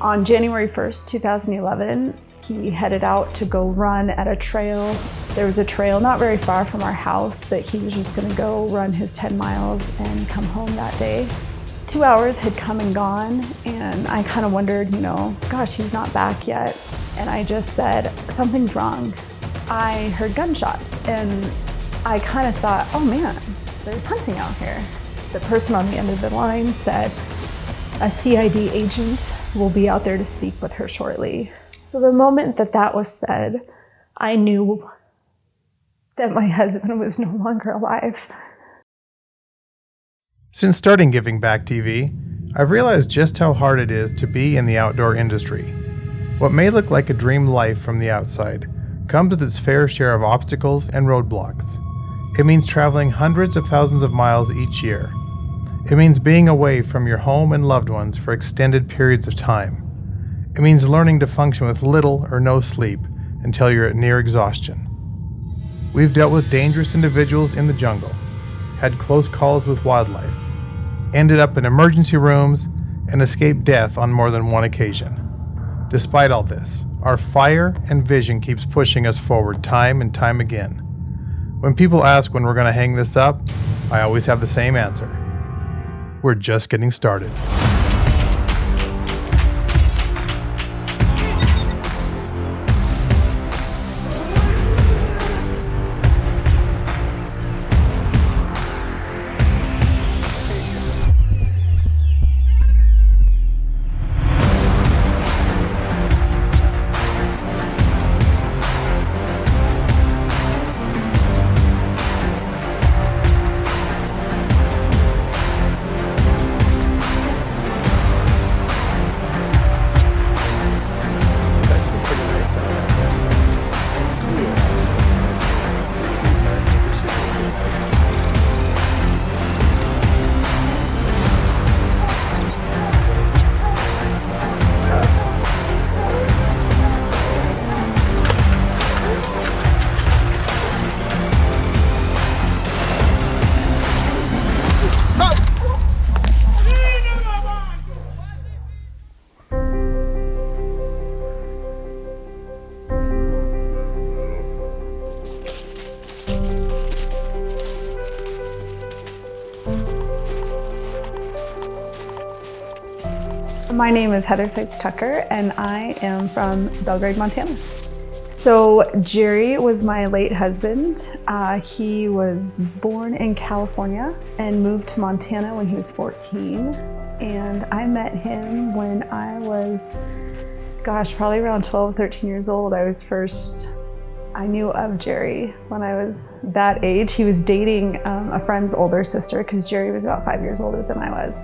On January 1st, 2011, he headed out to go run at a trail. There was a trail not very far from our house that he was just gonna go run his 10 miles and come home that day. 2 hours had come and gone, and I kind of wondered, gosh, he's not back yet. And I just said, something's wrong. I heard gunshots, and I kind of thought, oh man, there's hunting out here. The person on the end of the line said, a CID agent will be out there to speak with her shortly. So the moment that was said, I knew that my husband was no longer alive. Since starting Giving Back TV, I've realized just how hard it is to be in the outdoor industry. What may look like a dream life from the outside comes with its fair share of obstacles and roadblocks. It means traveling hundreds of thousands of miles each year. It means being away from your home and loved ones for extended periods of time. It means learning to function with little or no sleep until you're at near exhaustion. We've dealt with dangerous individuals in the jungle, had close calls with wildlife, ended up in emergency rooms, and escaped death on more than one occasion. Despite all this, our fire and vision keeps pushing us forward time and time again. When people ask when we're going to hang this up, I always have the same answer. We're just getting started. My name is Heather Seitz-Tucker, and I am from Belgrade, Montana. So Jerry was my late husband. He was born in California and moved to Montana when he was 14. And I met him when I was, probably around 12, 13 years old. I knew of Jerry when I was that age. He was dating a friend's older sister because Jerry was about 5 years older than I was.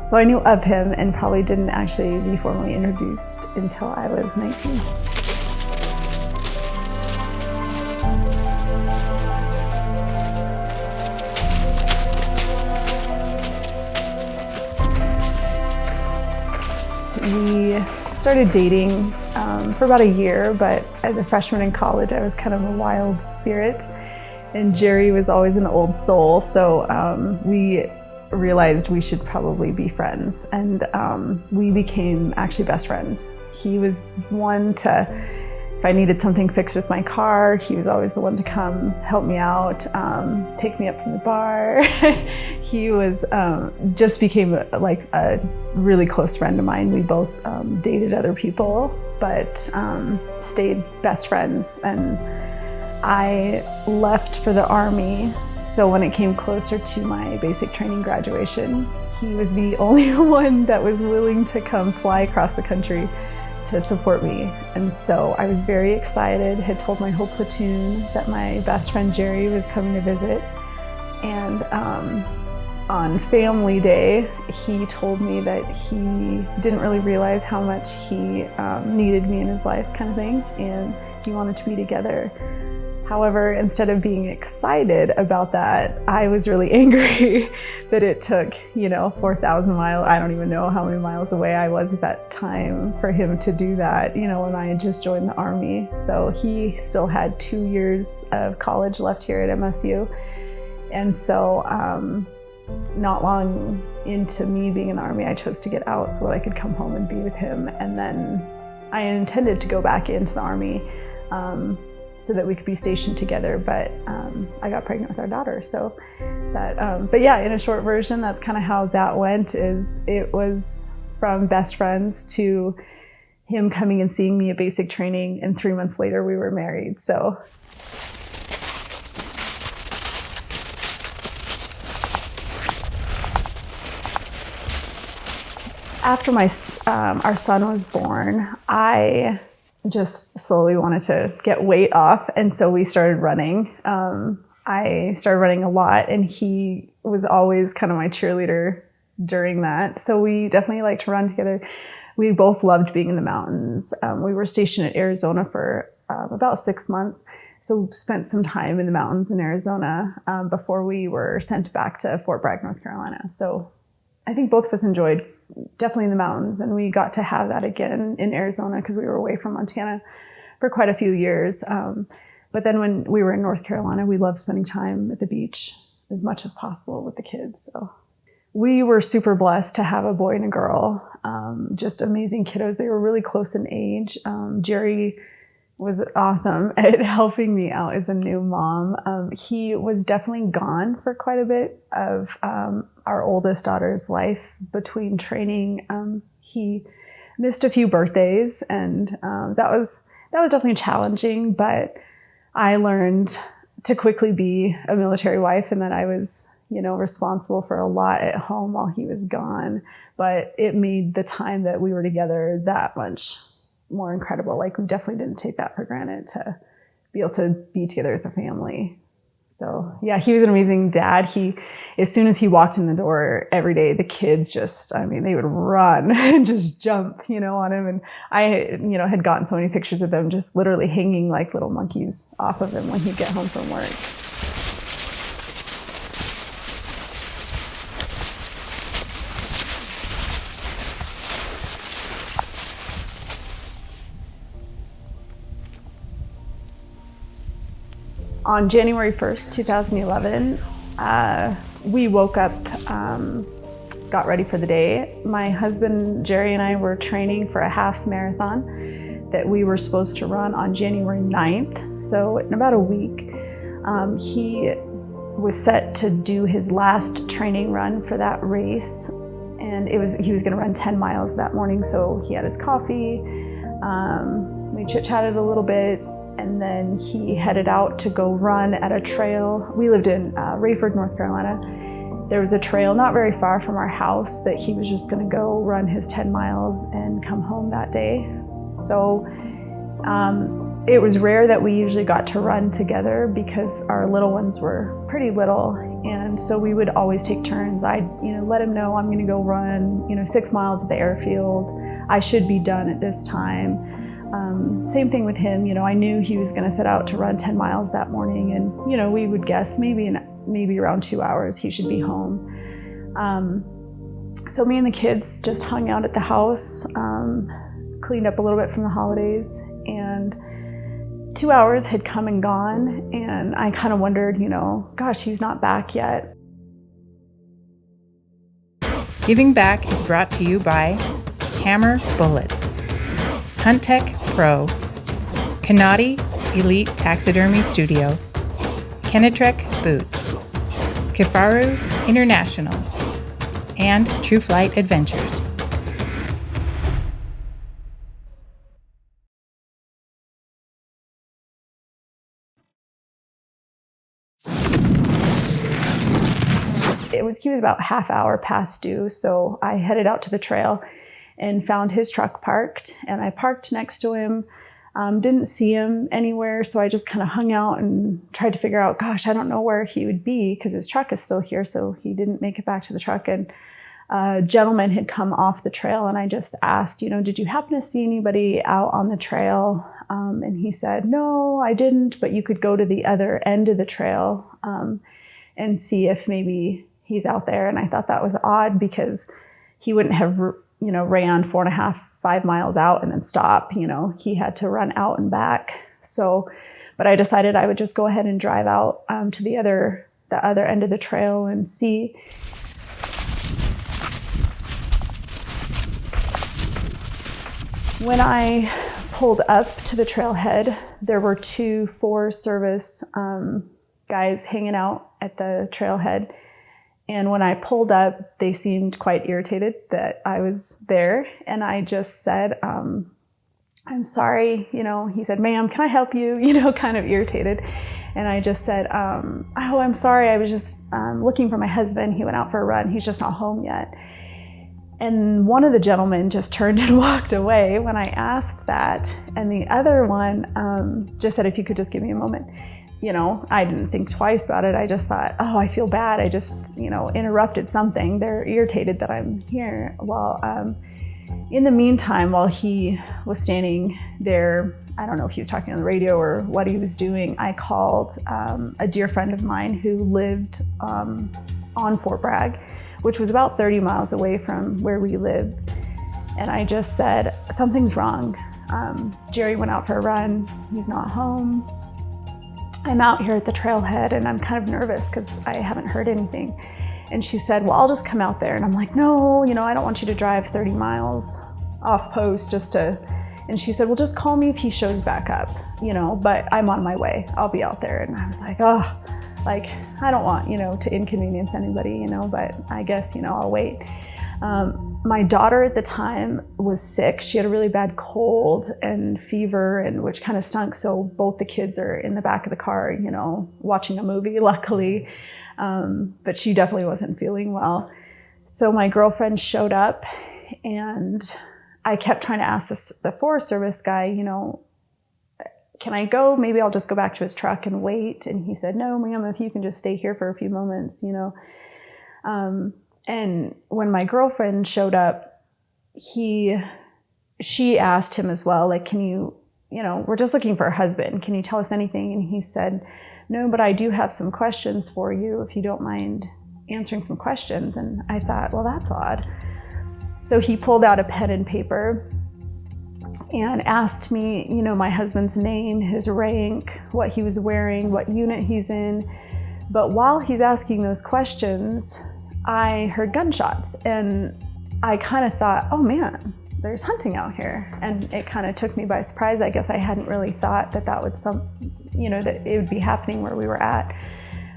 So I knew of him and probably didn't actually be formally introduced until I was 19. We started dating for about a year, but as a freshman in college, I was kind of a wild spirit, and Jerry was always an old soul, so we realized we should probably be friends, and we became actually best friends. He was one to, if I needed something fixed with my car, he was always the one to come help me out, pick me up from the bar. He was just became like a really close friend of mine. We both dated other people, but stayed best friends. And I left for the Army. So when it came closer to my basic training graduation, he was the only one that was willing to come fly across the country to support me. And so I was very excited, had told my whole platoon that my best friend Jerry was coming to visit. And on family day, he told me that he didn't really realize how much he needed me in his life, kind of thing, and he wanted to be together. However, instead of being excited about that, I was really angry that it took, 4,000 miles. I don't even know how many miles away I was at that time for him to do that, when I had just joined the Army. So he still had 2 years of college left here at MSU. And so not long into me being in the Army, I chose to get out so that I could come home and be with him. And then I intended to go back into the Army so that we could be stationed together, but I got pregnant with our daughter. So that, but yeah, in a short version, that's kind of how that went. It was from best friends to him coming and seeing me at basic training, and 3 months later we were married. So after our son was born, I just slowly wanted to get weight off, and so we started running. I started running a lot, and he was always kind of my cheerleader during that. So we definitely like to run together. We both loved being in the mountains. We were stationed at Arizona for about 6 months. So spent some time in the mountains in Arizona before we were sent back to Fort Bragg, North Carolina. So I think both of us enjoyed definitely in the mountains, and we got to have that again in Arizona because we were away from Montana for quite a few years. But then when we were in North Carolina, we loved spending time at the beach as much as possible with the kids. So we were super blessed to have a boy and a girl, just amazing kiddos. They were really close in age. Jerry was awesome at helping me out as a new mom. He was definitely gone for quite a bit of our oldest daughter's life between training. He missed a few birthdays, and that was definitely challenging, but I learned to quickly be a military wife, and that I was, responsible for a lot at home while he was gone. But it made the time that we were together that much more incredible. Like, we definitely didn't take that for granted to be able to be together as a family. So yeah, he was an amazing dad. As soon as he walked in the door every day, the kids they would run and just jump, on him. And I, had gotten so many pictures of them just literally hanging like little monkeys off of him when he'd get home from work. On January 1st, 2011, we woke up, got ready for the day. My husband, Jerry, and I were training for a half marathon that we were supposed to run on January 9th. So in about a week, he was set to do his last training run for that race. And he was gonna run 10 miles that morning. So he had his coffee, we chit-chatted a little bit, and then he headed out to go run at a trail. We lived in Rayford, North Carolina. There was a trail not very far from our house that he was just gonna go run his 10 miles and come home that day. So it was rare that we usually got to run together because our little ones were pretty little. And so we would always take turns. I'd let him know I'm gonna go run 6 miles at the airfield. I should be done at this time. Same thing with him. I knew he was going to set out to run 10 miles that morning, and we would guess maybe around 2 hours he should be home. So me and the kids just hung out at the house, cleaned up a little bit from the holidays, and 2 hours had come and gone, and I kind of wondered, gosh, he's not back yet. Giving Back is brought to you by Hammer Bullets, Hunt Tech Pro, Canati Elite Taxidermy Studio, Kenetrek Boots, Kifaru International, and True Flight Adventures. He was about half hour past due, so I headed out to the trail and found his truck parked, and I parked next to him. Didn't see him anywhere, so I just kind of hung out and tried to figure out, gosh, I don't know where he would be because his truck is still here, so he didn't make it back to the truck. And a gentleman had come off the trail, and I just asked, did you happen to see anybody out on the trail? And he said, no, I didn't, but you could go to the other end of the trail and see if maybe he's out there. And I thought that was odd because he wouldn't have ran 4.5, 5 miles out and then stop. He had to run out and back. So, but I decided I would just go ahead and drive out to the other end of the trail and see. When I pulled up to the trailhead, there were two Forest Service guys hanging out at the trailhead. And when I pulled up, they seemed quite irritated that I was there. And I just said, I'm sorry, he said, ma'am, can I help you? Kind of irritated. And I just said, oh, I'm sorry. I was just looking for my husband. He went out for a run. He's just not home yet. And one of the gentlemen just turned and walked away when I asked that. And the other one just said, if you could just give me a moment. I didn't think twice about it. I just thought, oh, I feel bad. I just, interrupted something. They're irritated that I'm here. Well, in the meantime, while he was standing there, I don't know if he was talking on the radio or what he was doing, I called a dear friend of mine who lived on Fort Bragg, which was about 30 miles away from where we lived. And I just said, something's wrong. Jerry went out for a run. He's not home. I'm out here at the trailhead and I'm kind of nervous because I haven't heard anything. And she said, well, I'll just come out there. And I'm like, no, I don't want you to drive 30 miles off post and she said, well, just call me if he shows back up, but I'm on my way. I'll be out there. And I was like, oh, I don't want, to inconvenience anybody, but I guess, I'll wait. My daughter at the time was sick. She had a really bad cold and fever, and which kind of stunk. So both the kids are in the back of the car, watching a movie, luckily. But she definitely wasn't feeling well. So my girlfriend showed up, and I kept trying to ask the Forest Service guy, can I go? Maybe I'll just go back to his truck and wait. And he said, no, ma'am, if you can just stay here for a few moments, And when my girlfriend showed up, she asked him as well, can you, we're just looking for a husband. Can you tell us anything? And he said, no, but I do have some questions for you if you don't mind answering some questions. And I thought, well, that's odd. So he pulled out a pen and paper and asked me, my husband's name, his rank, what he was wearing, what unit he's in. But while he's asking those questions, I heard gunshots, and I kind of thought, oh man, there's hunting out here. And it kind of took me by surprise. I guess I hadn't really thought that that it would be happening where we were at.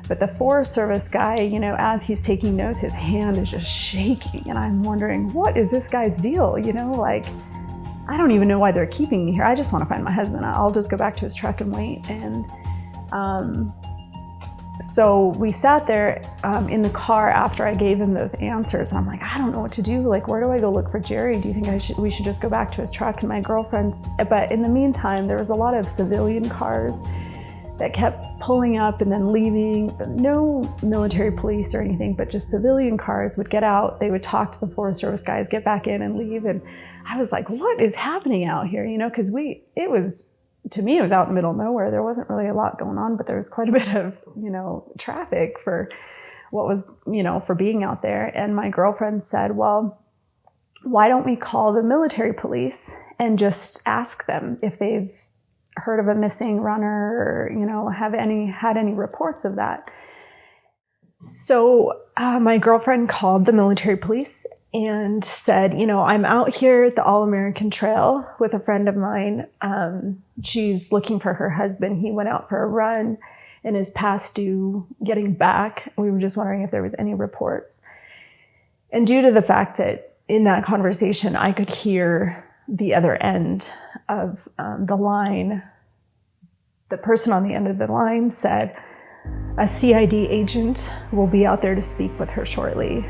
But the Forest Service guy, as he's taking notes, his hand is just shaking. And I'm wondering, what is this guy's deal? I don't even know why they're keeping me here. I just want to find my husband. I'll just go back to his truck and wait. And so we sat there in the car after I gave him those answers. And I'm like, I don't know what to do. Where do I go look for Jerry? Do you think we should just go back to his truck? And my girlfriend's, but in the meantime, there was a lot of civilian cars that kept pulling up and then leaving. No military police or anything, but just civilian cars would get out. They would talk to the Forest Service guys, get back in and leave. And I was like, what is happening out here? Because to me, it was out in the middle of nowhere. There wasn't really a lot going on, but there was quite a bit of, traffic for what was, for being out there. And my girlfriend said, well, why don't we call the military police and just ask them if they've heard of a missing runner or, had any reports of that. So my girlfriend called the military police and said, I'm out here at the All-American Trail with a friend of mine. She's looking for her husband. He went out for a run and is past due getting back. We were just wondering if there was any reports. And due to the fact that in that conversation, I could hear the other end of the line, the person on the end of the line said, a CID agent will be out there to speak with her shortly.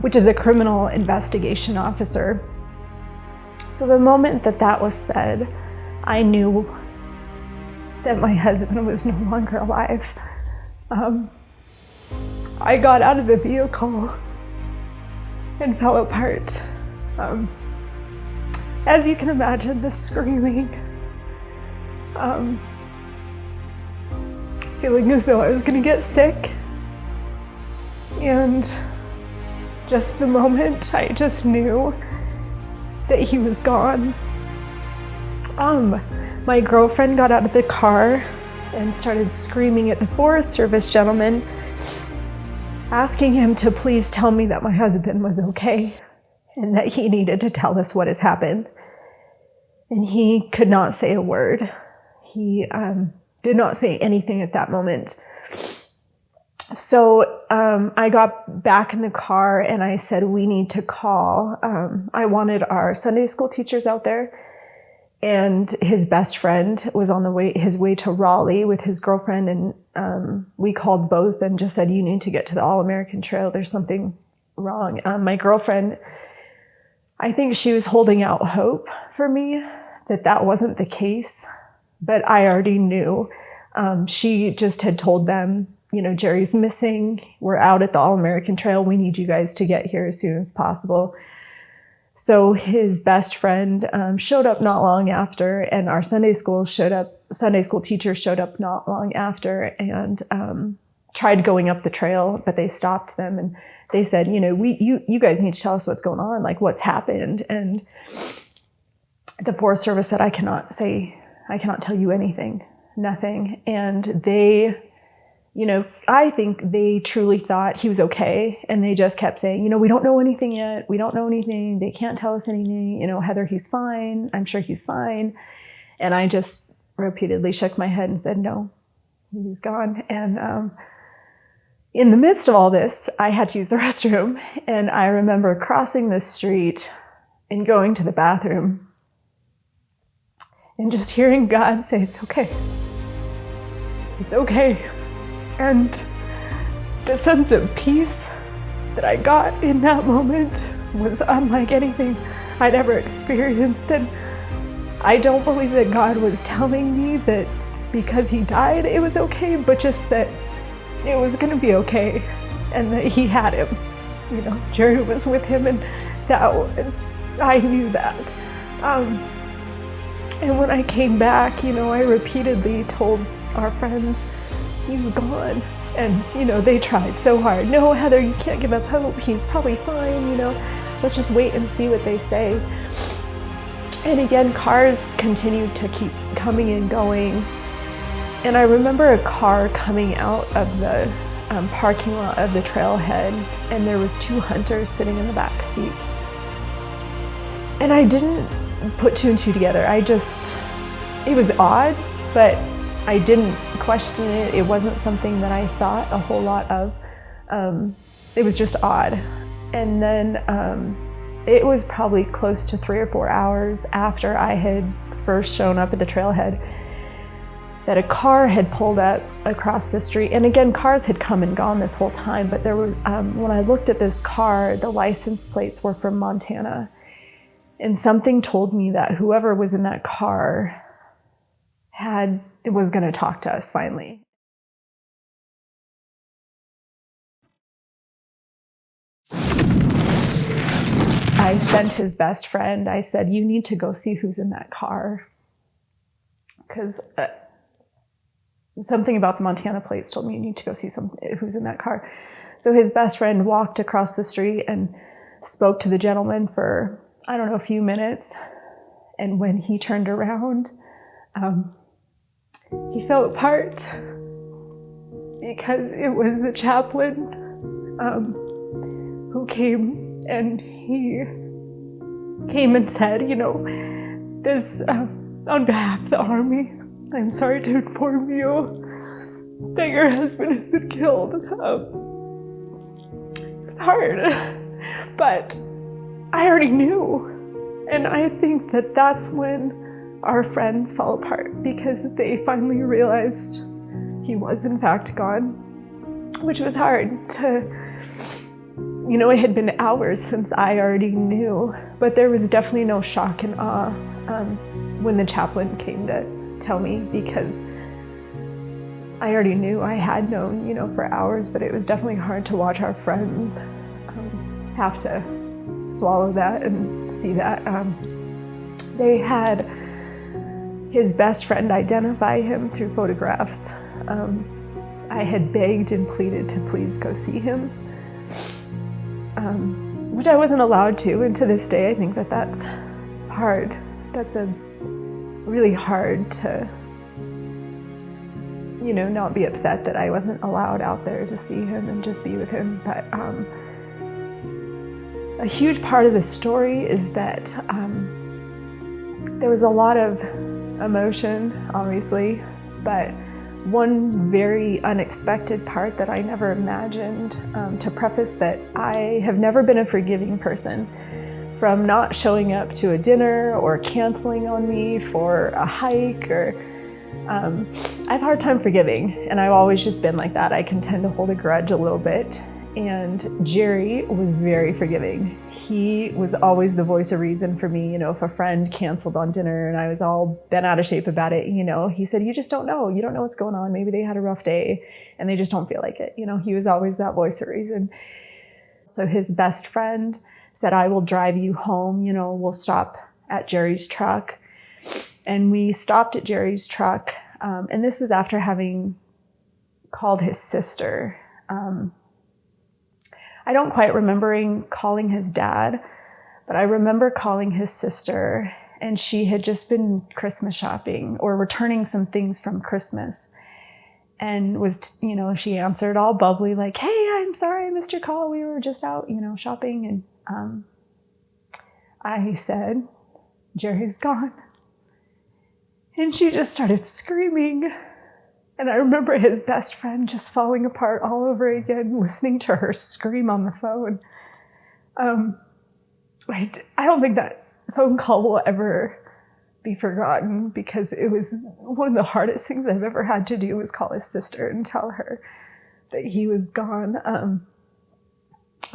Which is a criminal investigation officer. So the moment that was said, I knew that my husband was no longer alive. I got out of the vehicle and fell apart. As you can imagine, the screaming, feeling as though I was gonna get sick, and just the moment I just knew that he was gone. My girlfriend got out of the car and started screaming at the Forest Service gentleman, asking him to please tell me that my husband was okay. and that he needed to tell us what has happened. And he could not say a word. He did not say anything at that moment. So I got back in the car and I said, we need to call. I wanted our Sunday school teachers out there, and his best friend was on his way to Raleigh with his girlfriend. And we called both and just said, you need to get to the All-American Trail. There's something wrong. My girlfriend, I think she was holding out hope for me that wasn't the case, but I already knew. She just had told them, Jerry's missing. We're out at the All-American Trail. We need you guys to get here as soon as possible. So his best friend showed up not long after, and our Sunday school teacher showed up not long after, and tried going up the trail, but they stopped them and they said, you guys need to tell us what's going on, like what's happened. And the Forest Service said, I cannot tell you anything, nothing. And they, I think they truly thought he was okay. And they just kept saying, we don't know anything yet. We don't know anything. They can't tell us anything. Heather, he's fine. I'm sure he's fine. And I just repeatedly shook my head and said, no, he's gone. And in the midst of all this, I had to use the restroom. And I remember crossing the street and going to the bathroom and just hearing God say, it's okay. It's okay. And the sense of peace that I got in that moment was unlike anything I'd ever experienced. And I don't believe that God was telling me that because he died, it was okay, but just that it was going to be okay and that he had him. Jerry was with him, and I knew that. And when I came back, I repeatedly told our friends, he's gone. And, they tried so hard. No, Heather, you can't give up hope. He's probably fine, Let's just wait and see what they say. And again, cars continued to keep coming and going. And I remember a car coming out of the parking lot of the trailhead, and there was 2 hunters sitting in the back seat. And I didn't put 2 and 2 together. It was odd, but I didn't question it. It wasn't something that I thought a whole lot of. It was just odd. And then it was probably close to 3 or 4 hours after I had first shown up at the trailhead that a car had pulled up across the street. And again, cars had come and gone this whole time, but there were, when I looked at this car, the license plates were from Montana. And something told me that whoever was in that car was going to talk to us finally. I sent his best friend, I said, you need to go see who's in that car. Because something about the Montana plates told me you need to go see who's in that car. So his best friend walked across the street and spoke to the gentleman for, a few minutes. And when he turned around, he fell apart because it was the chaplain who came, and he came and said, this, on behalf of the Army, I'm sorry to inform you that your husband has been killed. It's hard, but I already knew. And I think that that's when our friends fell apart, because they finally realized he was in fact gone, which was hard to, it had been hours since I already knew, but there was definitely no shock and awe when the chaplain came to tell me, because I already knew. I had known, for hours, but it was definitely hard to watch our friends have to swallow that and see that. They had his best friend identify him through photographs. I had begged and pleaded to please go see him, which I wasn't allowed to, and to this day I think that that's hard. That's really hard to, not be upset that I wasn't allowed out there to see him and just be with him. But A huge part of the story is that there was a lot of emotion, obviously, but one very unexpected part that I never imagined, to preface that I have never been a forgiving person. From not showing up to a dinner or canceling on me for a hike, or I have a hard time forgiving, and I've always just been like that. I can tend to hold a grudge a little bit. And Jerry was very forgiving. He was always the voice of reason for me. If a friend canceled on dinner and I was all bent out of shape about it, he said, you just don't know. You don't know what's going on. Maybe they had a rough day and they just don't feel like it. He was always that voice of reason. So his best friend said, I will drive you home. We'll stop at Jerry's truck. And we stopped at Jerry's truck. And this was after having called his sister. I don't quite remember calling his dad, but I remember calling his sister, and she had just been Christmas shopping or returning some things from Christmas, and was, she answered all bubbly like, hey, I'm sorry I missed your call. We were just out, shopping. And I said, Jerry's gone. And she just started screaming. And I remember his best friend just falling apart all over again, listening to her scream on the phone. I don't think that phone call will ever be forgotten, because it was one of the hardest things I've ever had to do, was call his sister and tell her that he was gone.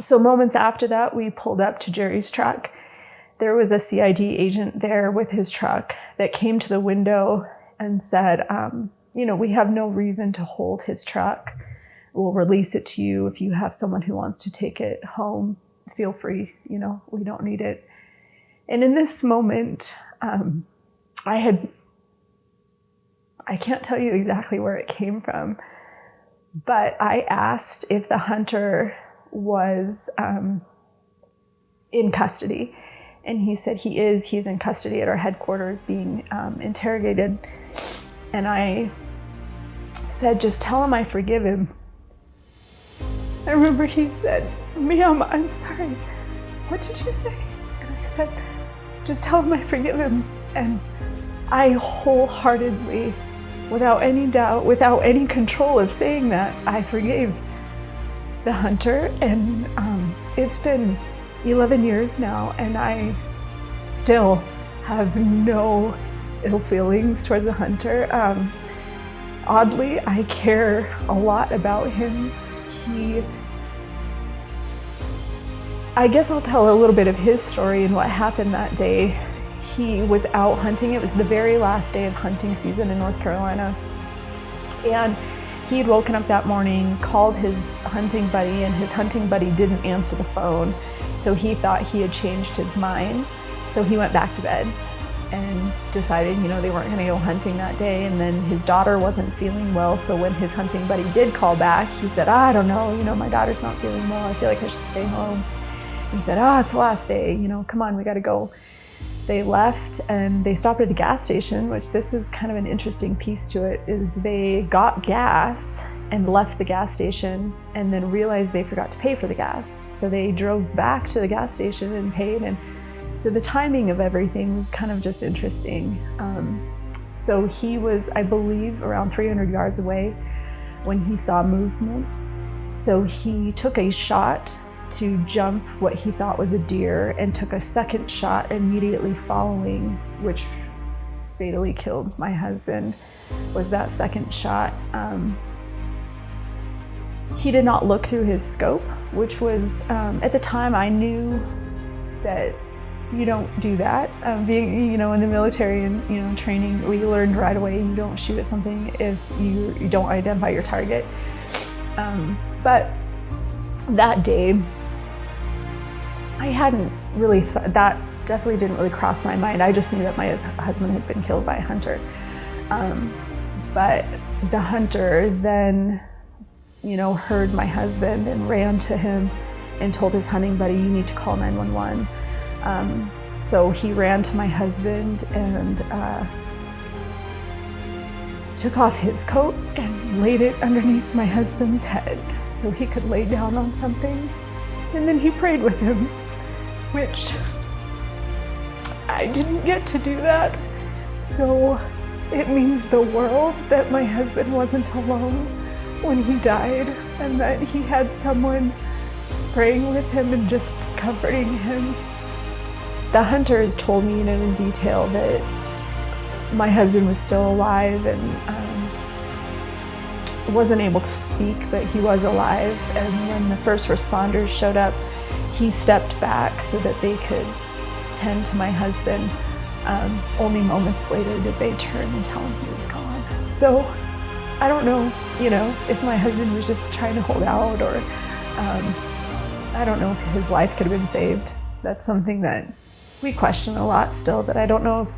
So moments after that, we pulled up to Jerry's truck. There was a CID agent there with his truck that came to the window and said, we have no reason to hold his truck. We'll release it to you. If you have someone who wants to take it home, feel free. We don't need it. And in this moment, I can't tell you exactly where it came from, but I asked if the hunter was in custody. And he said he is. He's in custody at our headquarters being interrogated. And I said, just tell him I forgive him. I remember he said, ma'am, I'm sorry. What did you say? And I said, just tell him I forgive him. And I wholeheartedly, without any doubt, without any control of saying that, I forgave the hunter. And it's been 11 years now, and I still have no ill feelings towards the hunter. Oddly, I care a lot about him. I guess I'll tell a little bit of his story and what happened that day. He was out hunting. It was the very last day of hunting season in North Carolina. And he had woken up that morning, called his hunting buddy, and his hunting buddy didn't answer the phone. So he thought he had changed his mind. So he went back to bed and decided, they weren't going to go hunting that day. And then his daughter wasn't feeling well. So when his hunting buddy did call back, he said, I don't know, my daughter's not feeling well. I feel like I should stay home. And he said, it's the last day, come on, we got to go. They left and they stopped at a gas station, which this was kind of an interesting piece to it, is they got gas and left the gas station and then realized they forgot to pay for the gas. So they drove back to the gas station and paid. And so the timing of everything was kind of just interesting. So he was, I believe, around 300 yards away when he saw movement. So he took a shot to jump what he thought was a deer and took a second shot immediately following, which fatally killed my husband, was that second shot. He did not look through his scope, which was, at the time I knew that you don't do that. Being, in the military and, training, we learned right away you don't shoot at something if you don't identify your target. But that day, I hadn't really that definitely didn't really cross my mind. I just knew that my husband had been killed by a hunter. But the hunter then, heard my husband and ran to him and told his hunting buddy, you need to call 911. So he ran to my husband and took off his coat and laid it underneath my husband's head so he could lay down on something. And then he prayed with him. which I didn't get to do that. So it means the world that my husband wasn't alone when he died, and that he had someone praying with him and just comforting him. The hunters told me, in detail that my husband was still alive and wasn't able to speak, but he was alive. And when the first responders showed up, he stepped back so that they could tend to my husband. Only moments later did they turn and tell him he was gone. So I don't know, if my husband was just trying to hold out, or I don't know if his life could have been saved. That's something that we question a lot still, that I don't know if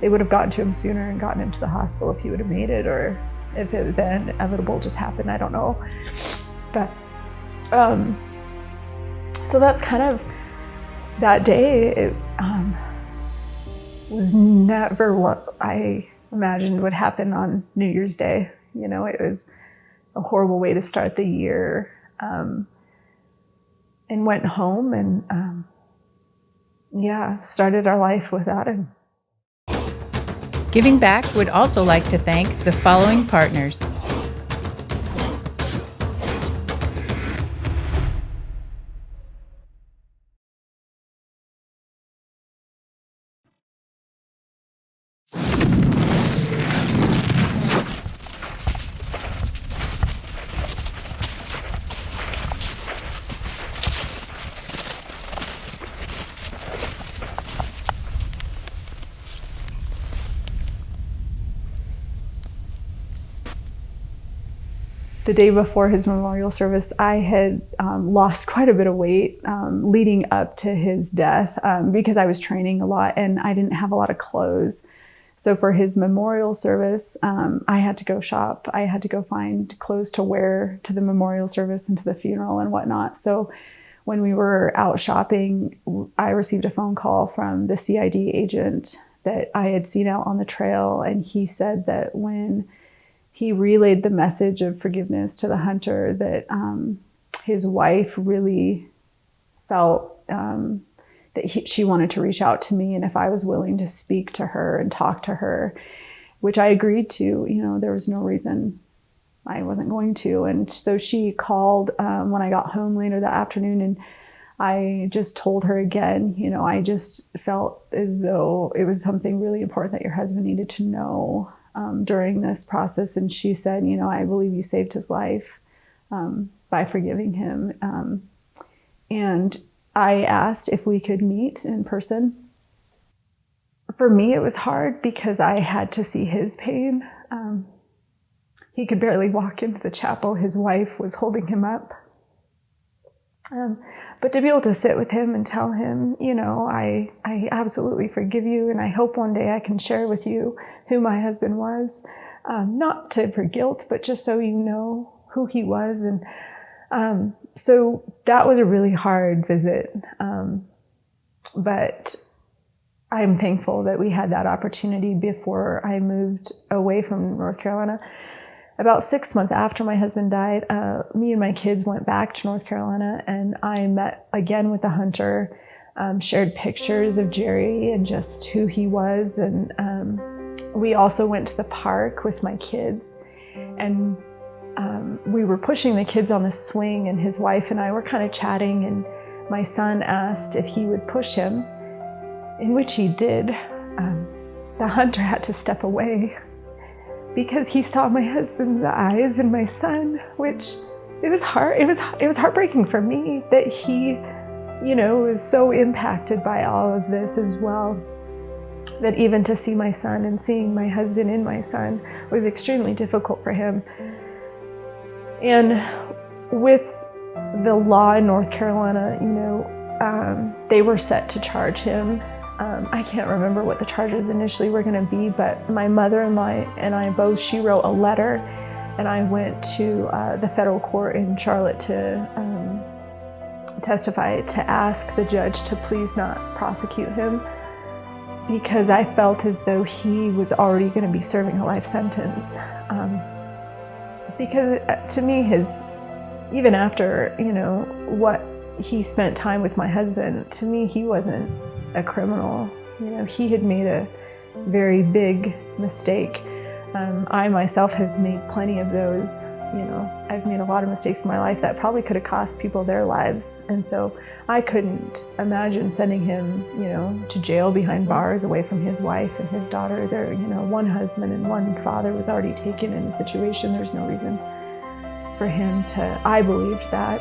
they would have gotten to him sooner and gotten him to the hospital if he would have made it, or if it the inevitable just happened. I don't know. But so that's kind of that day. It was never what I imagined would happen on New Year's Day. It was a horrible way to start the year. And went home and started our life without him. Giving Back would also like to thank the following partners: The day before his memorial service, I had lost quite a bit of weight leading up to his death because I was training a lot and I didn't have a lot of clothes. So for his memorial service, I had to go shop. I had to go find clothes to wear to the memorial service and to the funeral and whatnot. So when we were out shopping, I received a phone call from the CID agent that I had seen out on the trail, and he said that when he relayed the message of forgiveness to the hunter, that his wife really felt that she wanted to reach out to me, and if I was willing to speak to her and talk to her, which I agreed to. There was no reason I wasn't going to. And so she called when I got home later that afternoon, and I just told her again, I just felt as though it was something really important that your husband needed to know during this process. And she said, I believe you saved his life by forgiving him. And I asked if we could meet in person. For me, it was hard because I had to see his pain. He could barely walk into the chapel. His wife was holding him up. But to be able to sit with him and tell him, I absolutely forgive you, and I hope one day I can share with you who my husband was, not for guilt, but just so you know who he was. And so that was a really hard visit. But I'm thankful that we had that opportunity before I moved away from North Carolina. About 6 months after my husband died, me and my kids went back to North Carolina, and I met again with the hunter, shared pictures of Jerry and just who he was. And we also went to the park with my kids, and we were pushing the kids on the swing, and his wife and I were kind of chatting, and my son asked if he would push him, in which he did. The hunter had to step away because he saw my husband's eyes in my son, which it was hard. It was heartbreaking for me that he, was so impacted by all of this as well, that even to see my son and seeing my husband in my son was extremely difficult for him. And with the law in North Carolina, they were set to charge him. I can't remember what the charges initially were going to be, but my mother-in-law and I both, she wrote a letter, and I went to the federal court in Charlotte to testify, to ask the judge to please not prosecute him, because I felt as though he was already going to be serving a life sentence. Because to me, even after, what he spent time with my husband, to me, he wasn't a criminal. He had made a very big mistake. I myself have made plenty of those. I've made a lot of mistakes in my life that probably could have cost people their lives. And so I couldn't imagine sending him, to jail behind bars away from his wife and his daughter. There, one husband and one father was already taken in the situation. There's no reason for him to, I believed that.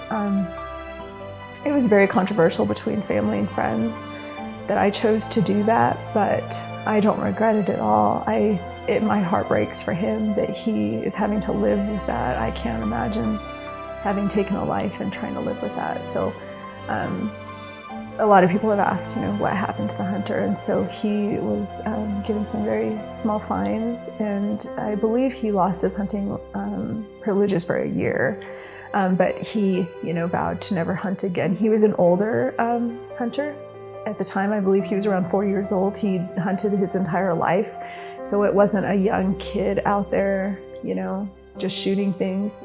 It was very controversial between family and friends that I chose to do that, but I don't regret it at all. My heart breaks for him that he is having to live with that. I can't imagine having taken a life and trying to live with that. So a lot of people have asked, what happened to the hunter, and so he was given some very small fines, and I believe he lost his hunting privileges for a year, but he, vowed to never hunt again. He was an older hunter. At the time, I believe he was around 4 years old. He hunted his entire life, so it wasn't a young kid out there, just shooting things.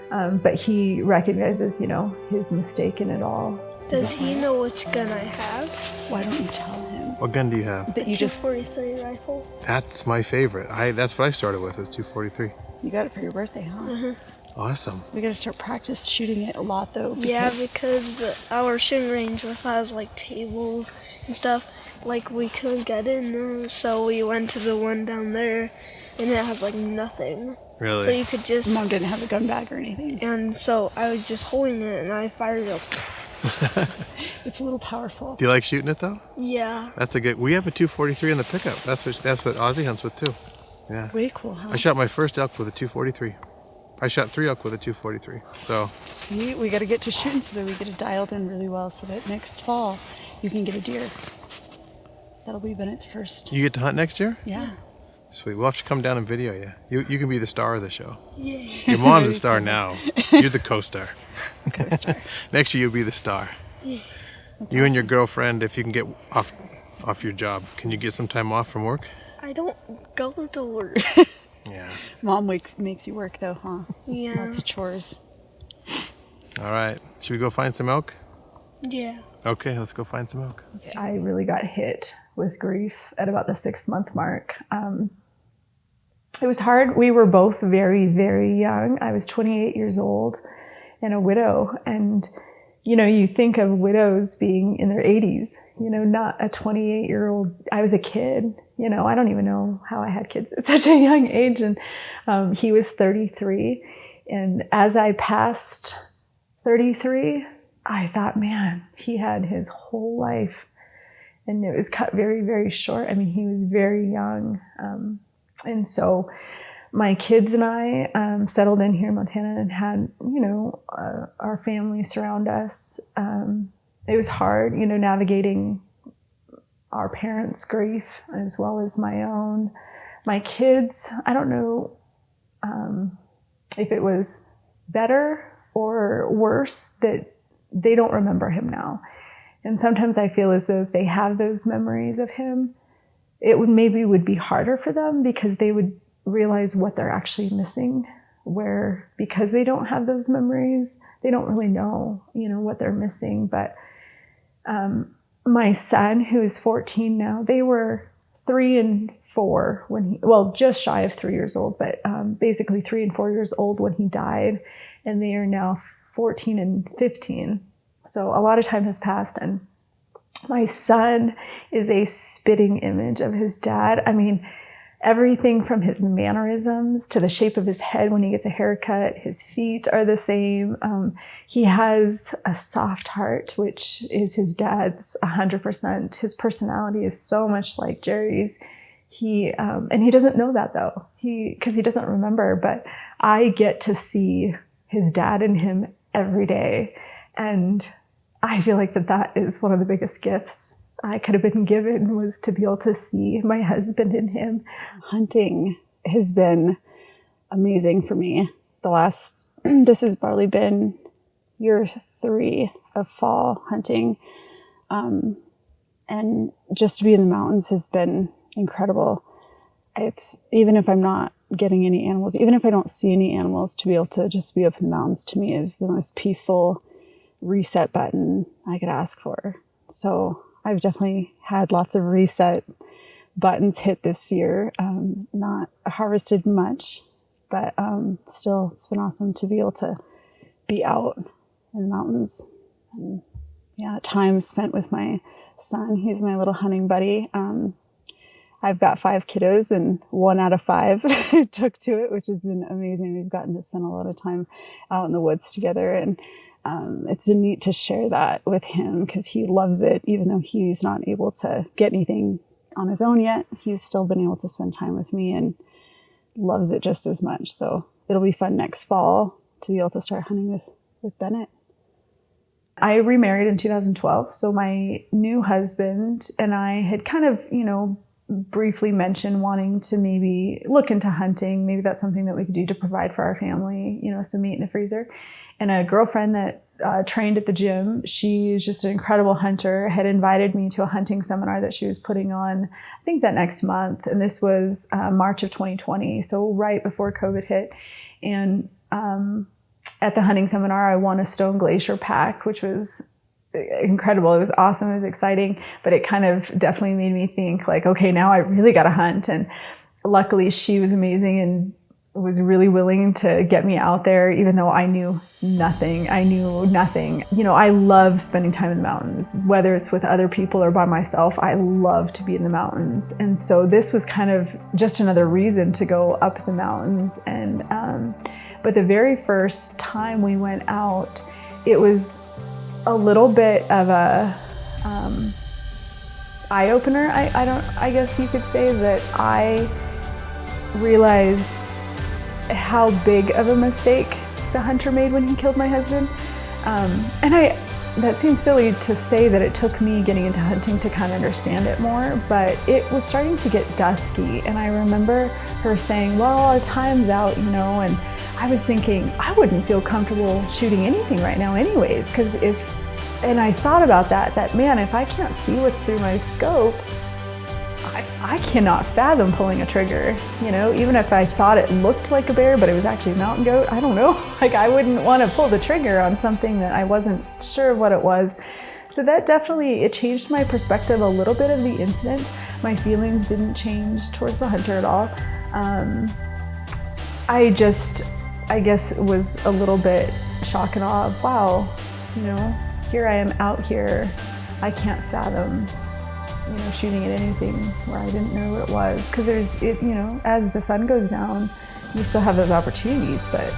But he recognizes, his mistake in it all. Does he know which gun I have? Why don't you tell him? What gun do you have? That you just 243 rifle. That's my favorite. That's what I started with, is 243. You got it for your birthday, huh? Mm-hmm. Awesome. We got to start practice shooting it a lot, though. Because our shooting range has like tables and stuff. Like we couldn't get in, so we went to the one down there, and it has like nothing. Really? So you could just. Mom didn't have a gun bag or anything. And so I was just holding it, and I fired it. It's a little powerful. Do you like shooting it though? Yeah. That's a good. We have a 243 in the pickup. That's what Ozzy hunts with too. Yeah. Way cool, huh? I shot my first elk with a 243. I shot 3 elk with a 243. So. See, we got to get to shooting so that we get it dialed in really well, so that next fall you can get a deer. That'll be Bennett's first. You get to hunt next year? Yeah. Sweet. We'll have to come down and video you. You can be the star of the show. Yeah. Your mom's the star now. You're the co-star. Co-star. Next year you'll be the star. Yeah. That's You and your awesome. girlfriend, if you can get off your job, can you get some time off from work? I don't go to work. Yeah. Mom makes you work, though, huh? Yeah. Lots of chores. All right. Should we go find some elk? Yeah. Okay, let's go find some elk. I really got hit with grief at about the 6-month mark. It was hard. We were both very, very young. I was 28 years old and a widow. And, you think of widows being in their 80s, not a 28-year-old. I was a kid, I don't even know how I had kids at such a young age. And he was 33. And as I passed 33, I thought, man, he had his whole life. And it was cut very, very short. I mean, he was very young. And so my kids and I settled in here in Montana and had, our family surround us. It was hard, navigating our parents' grief as well as my own. My kids, I don't know if it was better or worse that they don't remember him now. And sometimes I feel as though if they have those memories of him, it would be harder for them because they would realize what they're actually missing, where because they don't have those memories, they don't really know, what they're missing. But my son, who is 14 now, they were 3 and 4 when just shy of 3 years old, but basically 3 and 4 years old when he died, and they are now 14 and 15. So a lot of time has passed, and my son is a spitting image of his dad. I mean, everything from his mannerisms to the shape of his head when he gets a haircut, his feet are the same. He has a soft heart, which is his dad's 100%. His personality is so much like Jerry's. And he doesn't know that though, because he doesn't remember, but I get to see his dad in him every day. And I feel like that is one of the biggest gifts I could have been given, was to be able to see my husband in him. Hunting has been amazing for me. This has probably been year 3 of fall hunting. And just to be in the mountains has been incredible. It's, even if I'm not getting any animals, even if I don't see any animals, to be able to just be up in the mountains to me is the most peaceful, reset button I could ask for. So I've definitely had lots of reset buttons hit this year. Not harvested much, but still, it's been awesome to be able to be out in the mountains. And yeah, time spent with my son. He's my little hunting buddy. I've got 5 kiddos, and 1 out of 5 took to it, which has been amazing. We've gotten to spend a lot of time out in the woods together, and it's been neat to share that with him because he loves it. Even though he's not able to get anything on his own yet, he's still been able to spend time with me and loves it just as much. So it'll be fun next fall to be able to start hunting with Bennett. I remarried in 2012. So my new husband and I had kind of, briefly mentioned wanting to maybe look into hunting. Maybe that's something that we could do to provide for our family, some meat in the freezer. And a girlfriend that trained at the gym, she's just an incredible hunter, had invited me to a hunting seminar that she was putting on, I think that next month. And this was March of 2020, so right before COVID hit. And at the hunting seminar, I won a Stone Glacier pack, which was incredible. It was awesome. It was exciting, but it kind of definitely made me think like, okay, now I really got to hunt. And luckily she was amazing and was really willing to get me out there, even though I knew nothing. I love spending time in the mountains, whether it's with other people or by myself. I love to be in the mountains. And so this was kind of just another reason to go up the mountains. And, but the very first time we went out, it was a little bit of a eye-opener. I guess you could say that I realized how big of a mistake the hunter made when he killed my husband. That seems silly to say that it took me getting into hunting to kind of understand it more, but it was starting to get dusky. And I remember her saying, well, our time's out, and I was thinking I wouldn't feel comfortable shooting anything right now anyways, because and I thought about that man, if I can't see what's through my scope, I cannot fathom pulling a trigger, even if I thought it looked like a bear, but it was actually a mountain goat. I don't know, I wouldn't want to pull the trigger on something that I wasn't sure of what it was. So that definitely, it changed my perspective a little bit of the incident. My feelings didn't change towards the hunter at all. I guess it was a little bit shock and awe of, wow, here I am out here, I can't fathom shooting at anything where I didn't know what it was. Because as the sun goes down, you still have those opportunities, but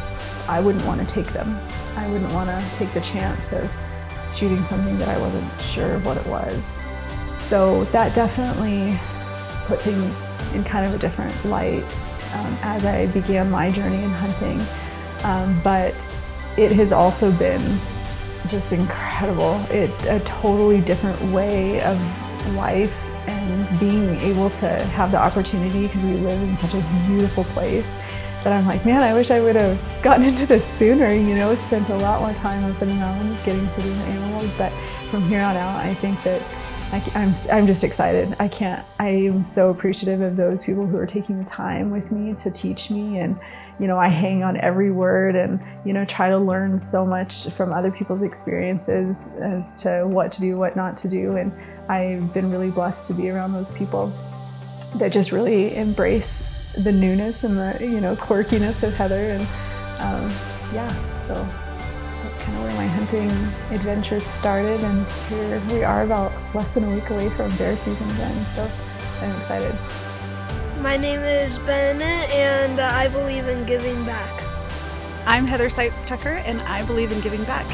I wouldn't want to take them. I wouldn't want to take the chance of shooting something that I wasn't sure of what it was. So that definitely put things in kind of a different light as I began my journey in hunting. But it has also been just incredible. A totally different way of life, and being able to have the opportunity, because we live in such a beautiful place, that I'm like, man, I wish I would have gotten into this sooner, spent a lot more time up in the mountains getting to do the animals. But from here on out, I think that I'm just excited. I am so appreciative of those people who are taking the time with me to teach me, and I hang on every word and, try to learn so much from other people's experiences as to what to do, what not to do. And I've been really blessed to be around those people that just really embrace the newness and the, quirkiness of Heather. And so that's kind of where my hunting adventures started. And here we are, about less than a week away from bear season again. So I'm excited. My name is Bennett, and I believe in giving back. I'm Heather Sipes Tucker, and I believe in giving back.